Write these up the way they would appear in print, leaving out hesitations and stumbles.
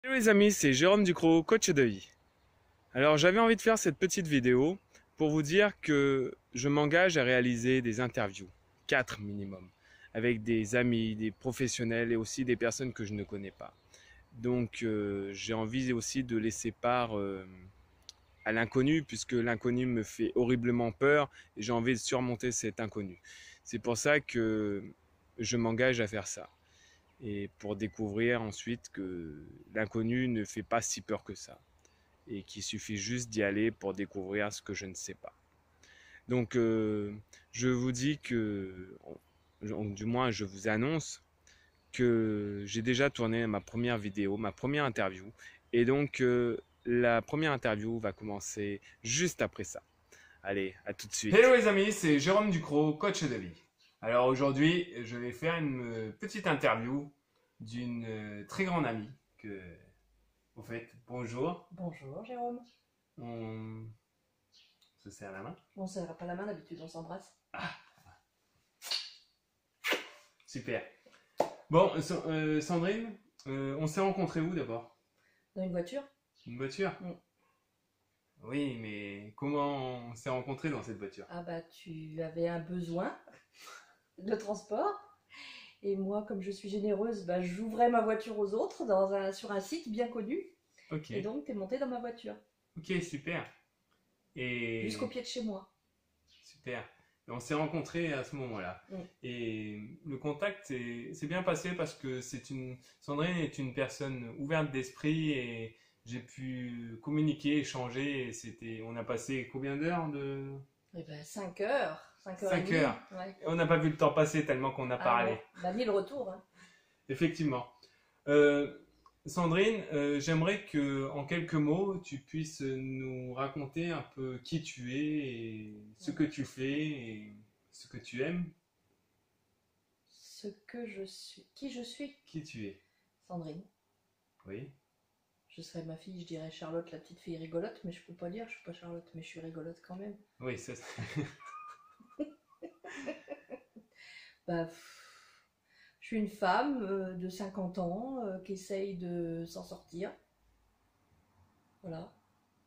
Hello les amis, c'est Jérôme Ducrot, coach de vie. Alors j'avais envie de faire cette petite vidéo pour vous dire que je m'engage à réaliser des interviews, 4 minimum, avec des amis, des professionnels et aussi des personnes que je ne connais pas. Donc j'ai envie aussi de laisser part à l'inconnu puisque l'inconnu me fait horriblement peur et j'ai envie de surmonter cet inconnu. C'est pour ça que je m'engage à faire ça et pour découvrir ensuite que l'inconnu ne fait pas si peur que ça et qu'il suffit juste d'y aller pour découvrir ce que je ne sais pas. Donc je vous dis que, du moins je vous annonce que j'ai déjà tourné ma première vidéo, ma première interview et donc la première interview va commencer juste après ça. Allez, à tout de suite. Hello les amis, c'est Jérôme Ducrot, coach de vie. Alors aujourd'hui, je vais faire une petite interview d'une très grande amie que, au fait, bonjour. Bonjour Jérôme. On se serre la main. On ne serre pas la main, d'habitude on s'embrasse. Super. Bon, Sandrine, on s'est rencontrés où d'abord? Dans une voiture. Une voiture? Mm. Oui, mais comment on s'est rencontrés dans cette voiture? Ah bah tu avais un besoin de transport. Et moi, comme je suis généreuse, bah, j'ouvrais ma voiture aux autres sur un site bien connu. Ok. Et donc t'es monté dans ma voiture. Ok, super. Et Jusqu'au pied de chez moi. super. Et on s'est rencontrés à ce moment-là. Mm. Et le contact s'est bien passé parce que Sandrine est une personne ouverte d'esprit et j'ai pu communiquer, échanger. Et on a passé combien d'heures de... Et ben 5 heures. 5 heures et 5 demie. heures. Ouais. Et on n'a pas vu le temps passer tellement qu'on a parlé. Non. Bah ni le retour. Hein. Effectivement. Sandrine, j'aimerais que, en quelques mots, tu puisses nous raconter un peu qui tu es et ce que tu fais et ce que tu aimes. Ce que je suis. Qui je suis? Qui tu es? Sandrine. Oui. Je serais ma fille, je dirais Charlotte, la petite fille rigolote, mais je peux pas dire, je suis pas Charlotte, mais je suis rigolote quand même. Oui, ça. Bah, je suis une femme de 50 ans qui essaye de s'en sortir. Voilà.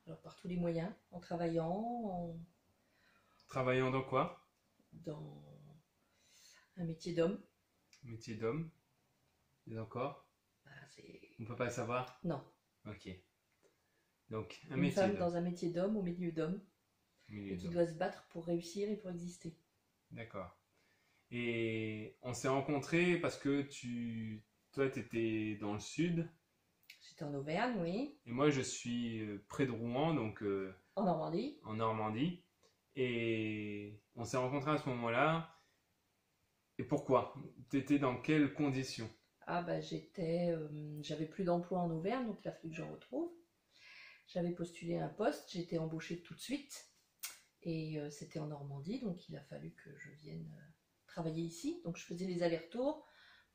Alors par tous les moyens, en travaillant, Travaillant dans quoi? dans un métier d'homme. Métier d'homme. Et encore? Bah, On peut pas le savoir? non. Ok. Donc, un Une métier femme d'homme. dans un métier d'homme, au milieu d'hommes, Milieu et qui d'homme. doit se battre pour réussir et pour exister. D'accord. Et on s'est rencontrés parce que toi, tu étais dans le sud. J'étais en Auvergne, oui. Et moi, je suis près de Rouen, donc En Normandie. en Normandie. Et on s'est rencontrés à ce moment-là. Et pourquoi? Tu étais dans quelles conditions? Ah bah j'avais plus d'emploi en Auvergne, donc il a fallu que j'en retrouve. J'avais postulé un poste, j'ai été embauchée tout de suite. Et c'était en Normandie, donc il a fallu que je vienne travailler ici. Donc je faisais les allers-retours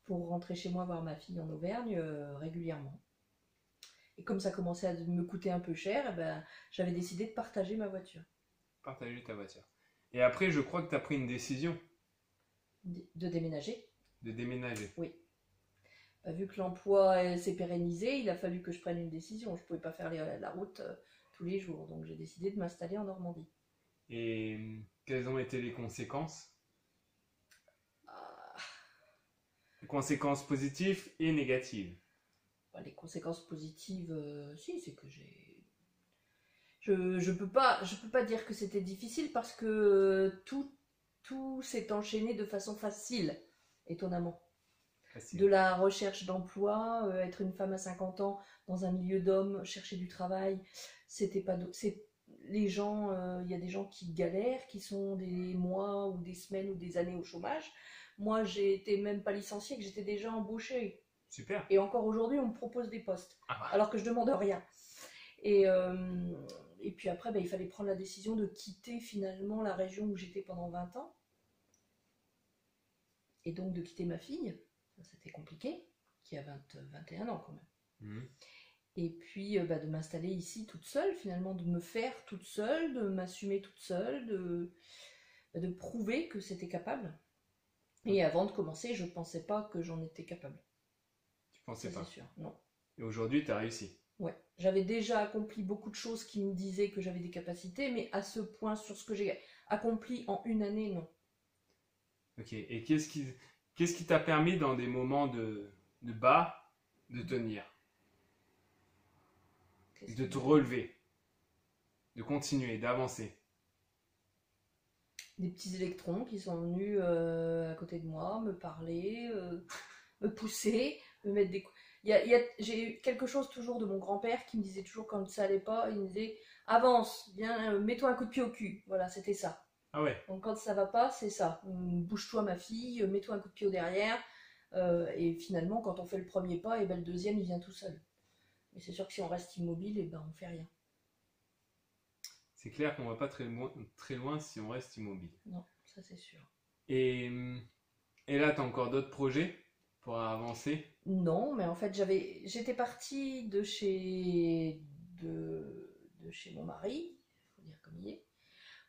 pour rentrer chez moi voir ma fille en Auvergne régulièrement. Et comme ça commençait à me coûter un peu cher, eh ben, j'avais décidé de partager ma voiture. Partager ta voiture. Et après, je crois que tu as pris une décision De déménager. de déménager. Oui. Bah, vu que l'emploi s'est pérennisé, il a fallu que je prenne une décision. Je ne pouvais pas faire la route tous les jours. Donc j'ai décidé de m'installer en Normandie. Et quelles ont été les conséquences? Ah, Les conséquences positives et négatives. bah, les conséquences positives, si, c'est que je peux pas dire que c'était difficile parce que tout s'est enchaîné de façon facile, étonnamment. Facile. De la recherche d'emploi, être une femme à 50 ans dans un milieu d'hommes, chercher du travail, c'était pas les gens, il y a des gens qui galèrent, qui sont des mois ou des semaines ou des années au chômage. Moi, j'ai été même pas licenciée, que j'étais déjà embauchée. Super. Et encore aujourd'hui, on me propose des postes, Ah, alors que je demande rien. Et puis après, il fallait prendre la décision de quitter finalement la région où j'étais pendant 20 ans. Et donc de quitter ma fille. C'était compliqué, qui a 21 ans quand même. mmh. Et puis de m'installer ici toute seule, finalement, de me faire toute seule, de m'assumer toute seule, de prouver que c'était capable. Et avant de commencer, je ne pensais pas que j'en étais capable. Tu pensais Ça, pas? c'est sûr, non. Et aujourd'hui, tu as réussi. Ouais, j'avais déjà accompli beaucoup de choses qui me disaient que j'avais des capacités, mais à ce point, sur ce que j'ai accompli en une année, non. Ok. Et qu'est-ce qui t'a permis dans des moments de bas de tenir, Qu'est-ce de qui te m'a- relever, de continuer, d'avancer? Des petits électrons qui sont venus à côté de moi, me parler, me pousser, me mettre des coups. J'ai eu quelque chose toujours de mon grand-père qui me disait toujours quand ça allait pas, il me disait avance, viens, mets-toi un coup de pied au cul. Voilà, c'était ça. Ah ouais. Donc quand ça va pas, c'est ça. Bouge-toi ma fille, mets-toi un coup de pied au derrière. Et finalement, quand on fait le premier pas, et ben, le deuxième il vient tout seul. Mais c'est sûr que si on reste immobile, et ben on fait rien. C'est clair qu'on va pas très loin si on reste immobile. Non, ça c'est sûr. Et, et là, tu as encore d'autres projets pour avancer? Non, mais en fait j'étais partie de chez mon mari, il faut dire comme il est,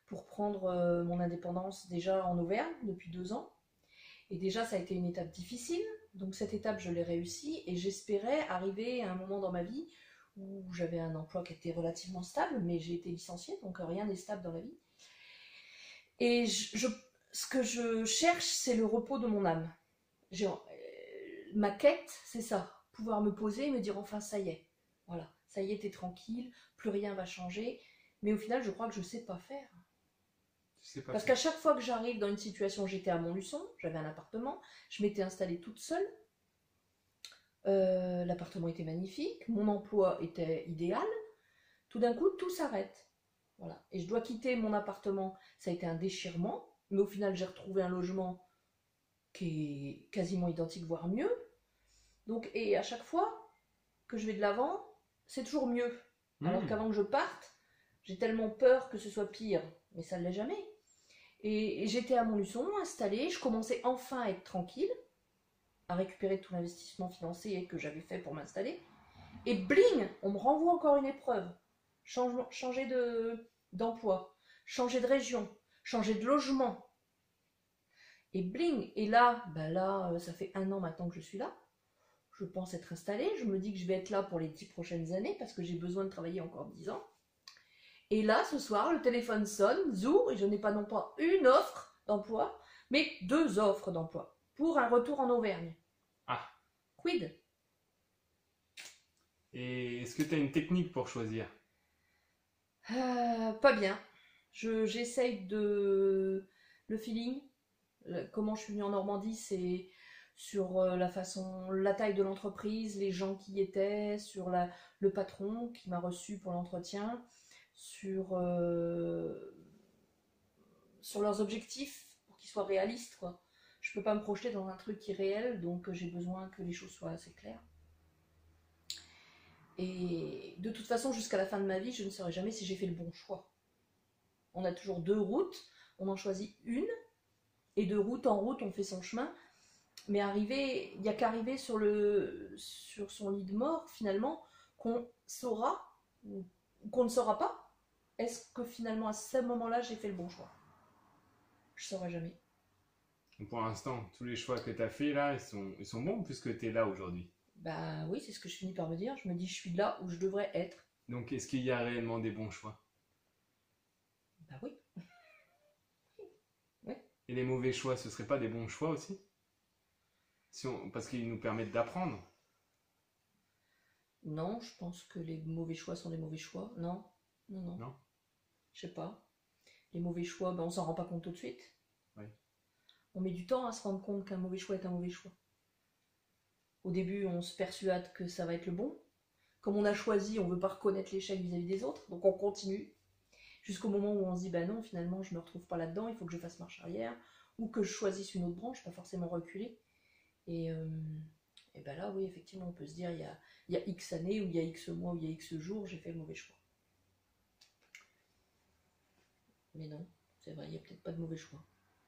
pour prendre mon indépendance déjà en Auvergne depuis 2 ans. Et déjà, ça a été une étape difficile. Donc cette étape, je l'ai réussie et j'espérais arriver à un moment dans ma vie où j'avais un emploi qui était relativement stable, mais j'ai été licenciée, donc rien n'est stable dans la vie. Et ce que je cherche, c'est le repos de mon âme. Ma quête, c'est ça. Pouvoir me poser et me dire enfin, ça y est. Voilà, ça y est, t'es tranquille, plus rien va changer. Mais au final, je crois que je sais pas faire. Tu sais pas Parce faire. qu'à chaque fois que j'arrive dans une situation, j'étais à Montluçon, j'avais un appartement, je m'étais installée toute seule. L'appartement était magnifique, mon emploi était idéal. Tout d'un coup, tout s'arrête. Voilà. Et je dois quitter mon appartement. Ça a été un déchirement, mais au final, j'ai retrouvé un logement qui est quasiment identique, voire mieux. Donc, et à chaque fois que je vais de l'avant, c'est toujours mieux. Alors qu'avant que je parte, j'ai tellement peur que ce soit pire, mais ça ne l'est jamais. Et j'étais à Montluçon, installée, je commençais enfin à être tranquille, à récupérer tout l'investissement financier que j'avais fait pour m'installer. Et bling, on me renvoie encore une épreuve. Changer d'emploi, changer de région, changer de logement. Et bling, et là, ça fait 1 an maintenant que je suis là. Je pense être installée, je me dis que je vais être là pour les 10 prochaines années parce que j'ai besoin de travailler encore 10 ans. Et là, ce soir, le téléphone sonne, zou, et je n'ai pas non pas une offre d'emploi, mais 2 offres d'emploi pour un retour en Auvergne. Ah. Quid? Et est-ce que tu as une technique pour choisir? Pas bien. J'essaye de... Le feeling, comment je suis venue en Normandie, c'est sur la taille de l'entreprise, les gens qui y étaient, sur le patron qui m'a reçu pour l'entretien, sur leurs objectifs pour qu'ils soient réalistes, quoi. Je peux pas me projeter dans un truc qui est réel, donc j'ai besoin que les choses soient assez claires. Et de toute façon, jusqu'à la fin de ma vie, je ne saurai jamais si j'ai fait le bon choix. On a toujours 2 routes, on en choisit une, et de route en route, on fait son chemin. Mais il n'y a qu'arriver sur son lit de mort, finalement, qu'on saura ou qu'on ne saura pas. Est-ce que finalement, à ce moment-là, j'ai fait le bon choix? Je ne saurai jamais. Pour l'instant, tous les choix que tu as faits là, ils sont bons puisque tu es là aujourd'hui. Bah oui, c'est ce que je finis par me dire. Je me dis, je suis là où je devrais être. Donc, est-ce qu'il y a réellement des bons choix? Bah oui. Oui. Et les mauvais choix, ce ne seraient pas des bons choix aussi? Parce qu'ils nous permettent d'apprendre. Non, je pense que les mauvais choix sont des mauvais choix. Non, non, non. Non? Je sais pas. Les mauvais choix, ben, on s'en rend pas compte tout de suite. Oui. On met du temps à se rendre compte qu'un mauvais choix est un mauvais choix. Au début, on se persuade que ça va être le bon. Comme on a choisi, on veut pas reconnaître l'échec vis-à-vis des autres, donc on continue. Jusqu'au moment où on se dit, bah non, finalement, je me retrouve pas là-dedans, il faut que je fasse marche arrière, ou que je choisisse une autre branche, pas forcément reculer. Et ben là, oui, effectivement, on peut se dire, il y a X années, ou il y a X mois, ou il y a X jours, j'ai fait le mauvais choix. Mais non, c'est vrai, il n'y a peut-être pas de mauvais choix.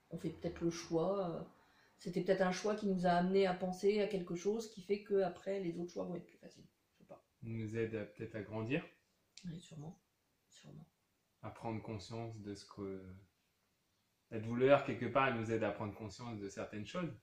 On fait peut-être le choix, c'était peut-être un choix qui nous a amené à penser à quelque chose qui fait qu'après, les autres choix vont être plus faciles. Je sais pas. Ils nous aident peut-être à grandir, Oui, sûrement. Sûrement. à prendre conscience de ce que... La douleur, quelque part, elle nous aide à prendre conscience de certaines choses.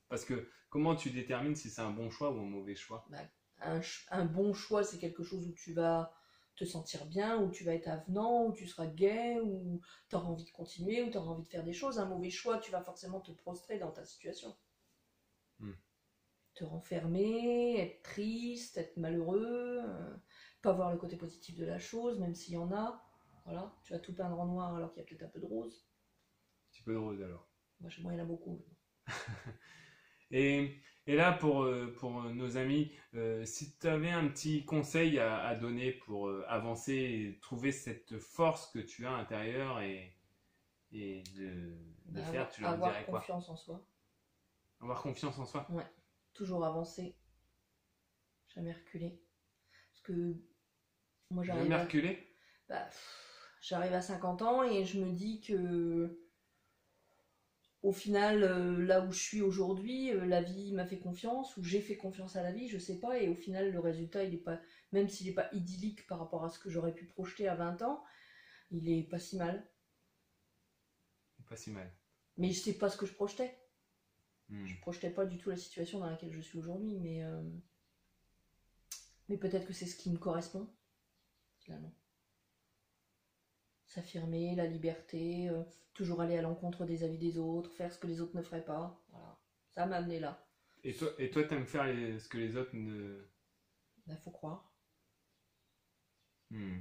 Parce que comment tu détermines si c'est un bon choix ou un mauvais choix? Bah, un bon choix, c'est quelque chose où tu vas te sentir bien, où tu vas être avenant, où tu seras gai, où tu auras envie de continuer, où tu auras envie de faire des choses. Un mauvais choix, tu vas forcément te prostrer dans ta situation. Hmm. Te renfermer, être triste, être malheureux, pas voir le côté positif de la chose, même s'il y en a. Voilà, tu vas tout peindre en noir alors qu'il y a peut-être un peu de rose. Un petit peu de rose alors. Moi, chez moi, il y en a beaucoup. Et, et là, pour nos amis, si tu avais un petit conseil à donner pour avancer et trouver cette force que tu as à l'intérieur et de faire, tu leur Avoir dirais quoi? confiance en soi. Avoir confiance en soi? Ouais, toujours avancer, jamais reculer. Parce que moi, Jamais reculer? bah, j'arrive à 50 ans et je me dis que au final, là où je suis aujourd'hui, la vie m'a fait confiance, ou j'ai fait confiance à la vie, je sais pas, et au final, le résultat, il est pas, même s'il n'est pas idyllique par rapport à ce que j'aurais pu projeter à 20 ans, il est pas si mal. Pas si mal. Mais je sais pas ce que je projetais. Hmm. Je projetais pas du tout la situation dans laquelle je suis aujourd'hui, mais peut-être que c'est ce qui me correspond, finalement. S'affirmer, la liberté, toujours aller à l'encontre des avis des autres, faire ce que les autres ne feraient pas. Voilà. Ça m'a amené là. Et toi, t'aimes faire ce que les autres ne... Ben, faut croire. Hmm.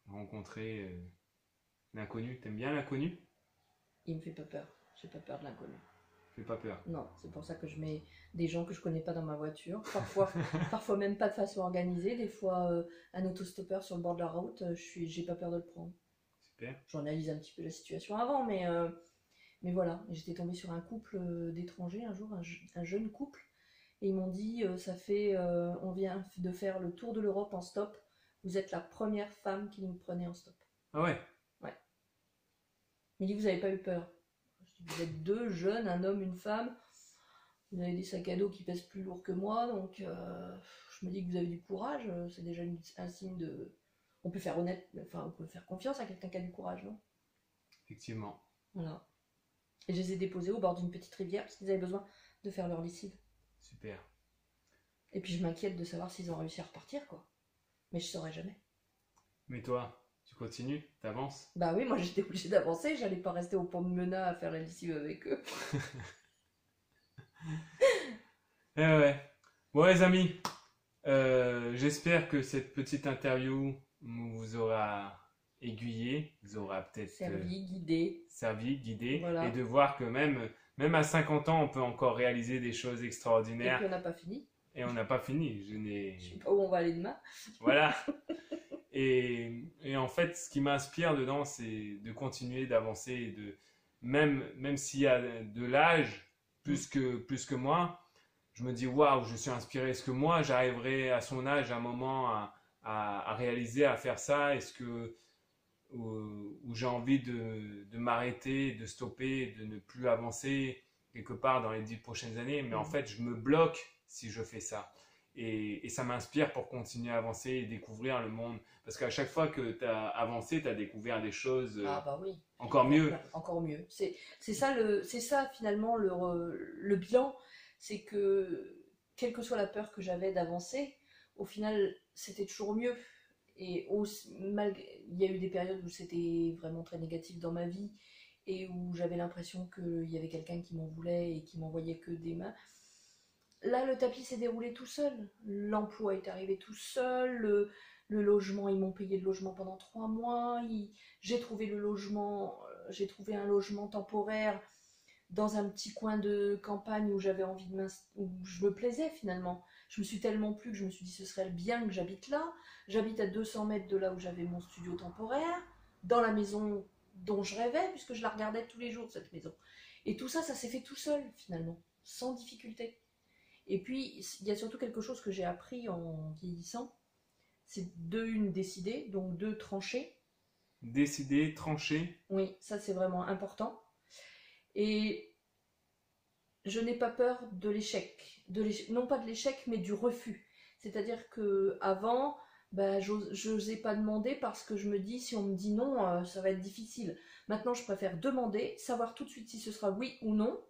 Rencontrer l'inconnu. T'aimes bien l'inconnu? Il me fait pas peur. J'ai pas peur de l'inconnu. Fais pas peur. Non, c'est pour ça que je mets des gens que je connais pas dans ma voiture. Parfois même pas de façon organisée. Des fois, un autostoppeur sur le bord de la route, j'ai pas peur de le prendre. Super. J'analyse un petit peu la situation avant, mais voilà. J'étais tombée sur un couple d'étrangers un jour, un jeune couple, et ils m'ont dit, on vient de faire le tour de l'Europe en stop. Vous êtes la première femme qui nous prenait en stop. Ah ouais? Ouais. Il me dit, vous avez pas eu peur? Vous êtes deux jeunes, un homme, une femme. Vous avez des sacs à dos qui pèsent plus lourd que moi, donc je me dis que vous avez du courage. C'est déjà un signe de. On peut faire on peut faire confiance à quelqu'un qui a du courage, non? Effectivement. Voilà. Et je les ai déposés au bord d'une petite rivière parce qu'ils avaient besoin de faire leur lessive. Super. Et puis je m'inquiète de savoir s'ils ont réussi à repartir, quoi. Mais je saurais jamais. Mais toi, tu continues, t'avances? Bah oui, moi j'étais obligée d'avancer, j'allais pas rester au pont de Mena à faire la lessive avec eux. Eh ouais. Bon les amis, j'espère que cette petite interview vous aura aiguillé, vous aura peut-être servi, guidé. Voilà. Et de voir que même à 50 ans, on peut encore réaliser des choses extraordinaires. Et puis on n'a pas fini. Et on n'a pas fini. Je sais pas où on va aller demain. Voilà. Et en fait, ce qui m'inspire dedans, c'est de continuer d'avancer, et même s'il y a de l'âge plus que moi, je me dis waouh, je suis inspiré. Est-ce que moi, j'arriverai à son âge, à un moment, à réaliser, à faire ça? Est-ce que où j'ai envie de m'arrêter, de stopper, de ne plus avancer quelque part dans les 10 prochaines années? Mais en fait, je me bloque si je fais ça. Et ça m'inspire pour continuer à avancer et découvrir le monde. Parce qu'à chaque fois que tu as avancé, tu as découvert des choses oui. encore mieux. Encore mieux. C'est ça finalement le bilan. C'est que, quelle que soit la peur que j'avais d'avancer, au final, c'était toujours mieux. Et il y a eu des périodes où c'était vraiment très négatif dans ma vie et où j'avais l'impression qu'il y avait quelqu'un qui m'en voulait et qui m'envoyait que des mains. Là, le tapis s'est déroulé tout seul. L'emploi est arrivé tout seul. Le logement, ils m'ont payé le logement pendant 3 mois. J'ai trouvé j'ai trouvé un logement temporaire dans un petit coin de campagne où j'avais envie où je me plaisais finalement. Je me suis tellement plu que je me suis dit ce serait bien que j'habite là. J'habite à 200 mètres de là où j'avais mon studio temporaire, dans la maison dont je rêvais, puisque je la regardais tous les jours, cette maison. Et tout ça, ça s'est fait tout seul finalement, sans difficulté. Et puis, il y a surtout quelque chose que j'ai appris en vieillissant, c'est décider, donc trancher. Décider, trancher. Oui, ça c'est vraiment important. Et je n'ai pas peur de l'échec. Non pas de l'échec, mais du refus. C'est-à-dire que avant, j'osais pas demander parce que je me dis, si on me dit non, ça va être difficile. Maintenant, je préfère demander, savoir tout de suite si ce sera oui ou non,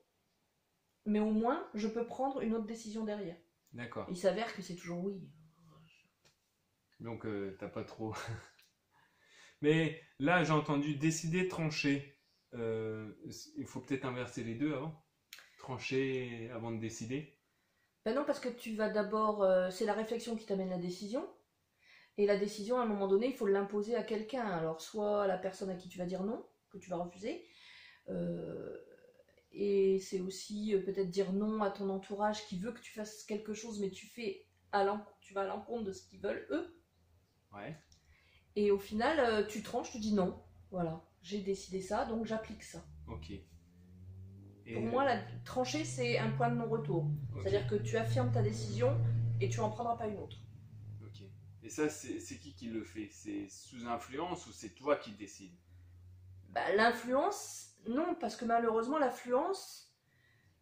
mais au moins, je peux prendre une autre décision derrière. D'accord. Il s'avère que c'est toujours oui. Donc, t'as pas trop. Mais là, j'ai entendu décider, trancher. Il faut peut-être inverser les deux avant. Trancher avant de décider. Ben non, parce que tu vas d'abord, c'est la réflexion qui t'amène la décision. Et la décision, à un moment donné, il faut l'imposer à quelqu'un. Alors, soit à la personne à qui tu vas dire non, que tu vas refuser. euh, et c'est aussi peut-être dire non à ton entourage qui veut que tu fasses quelque chose, mais tu vas à l'encontre de ce qu'ils veulent, eux. Ouais. Et au final, tu tranches, tu dis non. Voilà, j'ai décidé ça, donc j'applique ça. Ok. Et Pour moi, la trancher, c'est un point de non-retour. ok. C'est-à-dire que tu affirmes ta décision et tu n'en prendras pas une autre. Ok. Et ça, c'est qui le fait? C'est sous influence ou c'est toi qui décides? Bah, l'influence, non, parce que malheureusement, l'influence,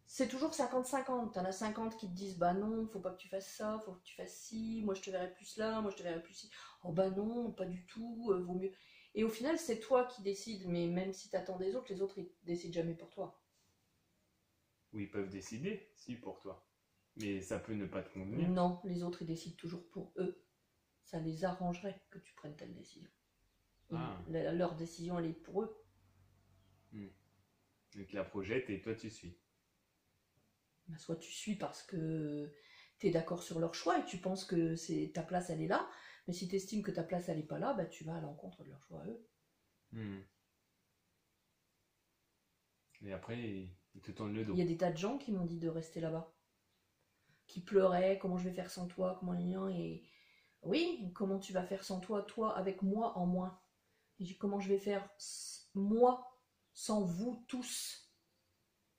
c'est toujours 50-50. T'en as 50 qui te disent bah non, faut pas que tu fasses ça, faut que tu fasses ci, moi je te verrai plus là, moi je te verrai plus ci. Oh bah non, pas du tout, vaut mieux. Et au final, c'est toi qui décides, mais même si t'attends des autres, les autres ils décident jamais pour toi. Ou ils peuvent décider, si, pour toi. Mais ça peut ne pas te convenir. Non, les autres ils décident toujours pour eux. Ça les arrangerait que tu prennes telle décision. Ah. Leur décision, elle est pour eux. Donc la projette et toi tu suis. Bah, soit tu suis parce que tu es d'accord sur leur choix et tu penses que ta place elle est là, mais si tu estimes que ta place elle est pas là, bah, tu vas à l'encontre de leur choix à eux. Et après, ils te tournent le dos. Il y a des tas de gens qui m'ont dit de rester là-bas, qui pleuraient, comment je vais faire sans toi, comment et oui, comment tu vas faire sans toi, toi avec moi en moins. Et comment je vais faire moi sans vous tous.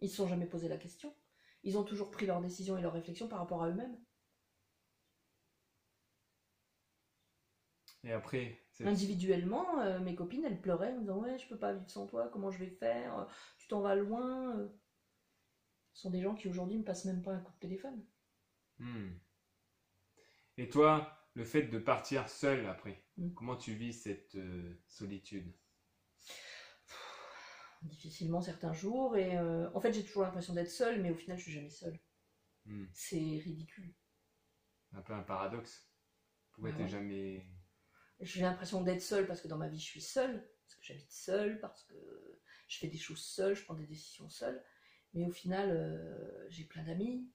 Ils se sont jamais posé la question. Ils ont toujours pris leurs décisions et leurs réflexions par rapport à eux-mêmes. Et après, Individuellement, mes copines, elles pleuraient en me disant ouais, je peux pas vivre sans toi, comment je vais faire, tu t'en vas loin. Ce sont des gens qui aujourd'hui me passent même pas un coup de téléphone. Et toi, le fait de partir seul après, Mm. comment tu vis cette solitude? Difficilement certains jours et en fait j'ai toujours l'impression d'être seule, mais au final je suis jamais seule. C'est ridicule. Un peu un paradoxe. Pourquoi Ah t'es ouais. jamais... J'ai l'impression d'être seule parce que dans ma vie je suis seule, parce que j'habite seule, parce que je fais des choses seule, je prends des décisions seule. Mais au final, j'ai plein d'amis.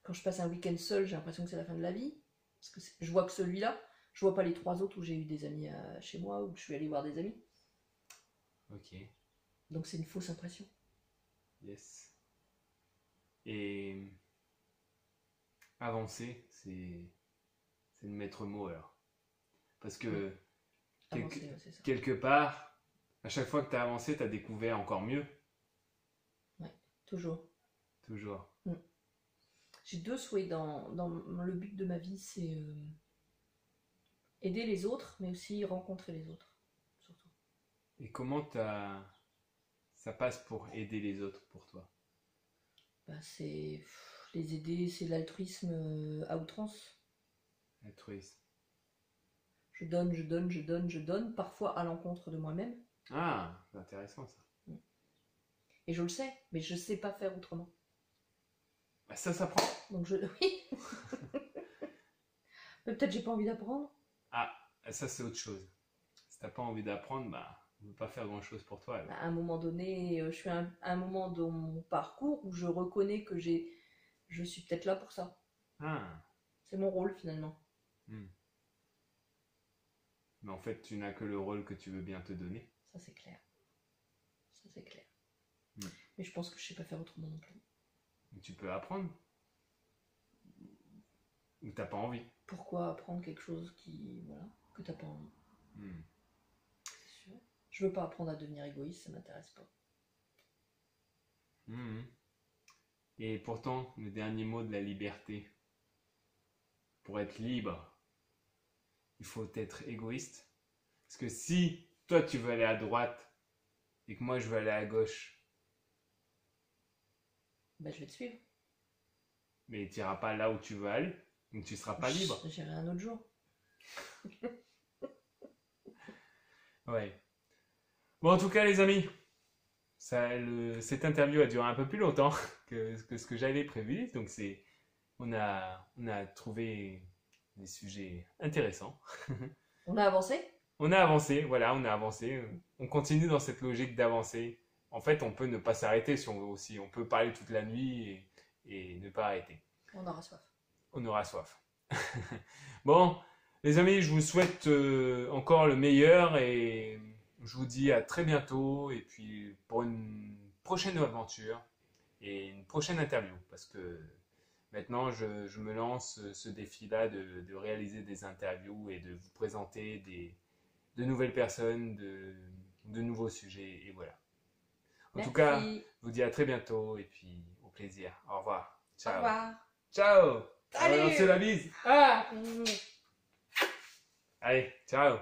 Quand je passe un week-end seul, j'ai l'impression que c'est la fin de la vie. Parce que je vois que celui-là, je vois pas les 3 autres où j'ai eu des amis chez moi, où je suis allée voir des amis. Ok, Donc c'est une fausse impression. yes. Et avancer, c'est le maître mot alors. Parce que Avancer, ouais, c'est ça. quelque part, à chaque fois que tu as avancé, tu as découvert encore mieux. Ouais, toujours. Toujours. J'ai 2 souhaits dans le but de ma vie, c'est aider les autres, mais aussi rencontrer les autres, surtout. Et comment ça passe pour aider les autres pour toi? Bah, c'est les aider, c'est l'altruisme à outrance. Altruisme. Je donne, je donne, je donne, je donne, parfois à l'encontre de moi-même. Ah, c'est intéressant ça. Et je le sais, mais je sais pas faire autrement. Bah, ça s'apprend. Donc oui. Mais peut-être j'ai pas envie d'apprendre. Ah, ça c'est autre chose. Si t'as pas envie d'apprendre, bah, on ne peut pas faire grand chose pour toi. À un moment donné, je suis à un moment dans mon parcours où je reconnais que je suis peut-être là pour ça. Ah. C'est mon rôle finalement. Mais en fait, tu n'as que le rôle que tu veux bien te donner. Ça c'est clair. Ça c'est clair. Mais je pense que je sais pas faire autrement non plus. Mais tu peux apprendre. Ou t'as pas envie. Pourquoi apprendre quelque chose que t'as pas envie? C'est sûr. Je veux pas apprendre à devenir égoïste, ça m'intéresse pas. Et pourtant, le dernier mot de la liberté. Pour être libre, il faut être égoïste. Parce que si toi tu veux aller à droite et que moi je veux aller à gauche, Ben, je vais te suivre. mais tu n'iras pas là où tu veux aller, donc tu ne seras pas libre. J'irai un autre jour. Ouais. Bon, en tout cas, les amis, cette interview a duré un peu plus longtemps que ce que j'avais prévu. Donc on a trouvé des sujets intéressants. On a avancé? On a avancé, voilà, on a avancé. On continue dans cette logique d'avancer. En fait, on peut ne pas s'arrêter si on veut aussi. On peut parler toute la nuit et ne pas arrêter. On aura soif. On aura soif. Bon, les amis, je vous souhaite encore le meilleur et je vous dis à très bientôt et puis pour une prochaine aventure et une prochaine interview parce que maintenant je me lance ce défi-là de réaliser des interviews et de vous présenter de nouvelles personnes, de nouveaux sujets et voilà. En tout cas, je vous dis à très bientôt et puis au plaisir. Au revoir. Au Ciao. revoir. Ciao. Salut. C'est la bise. Ah. Allez, ciao.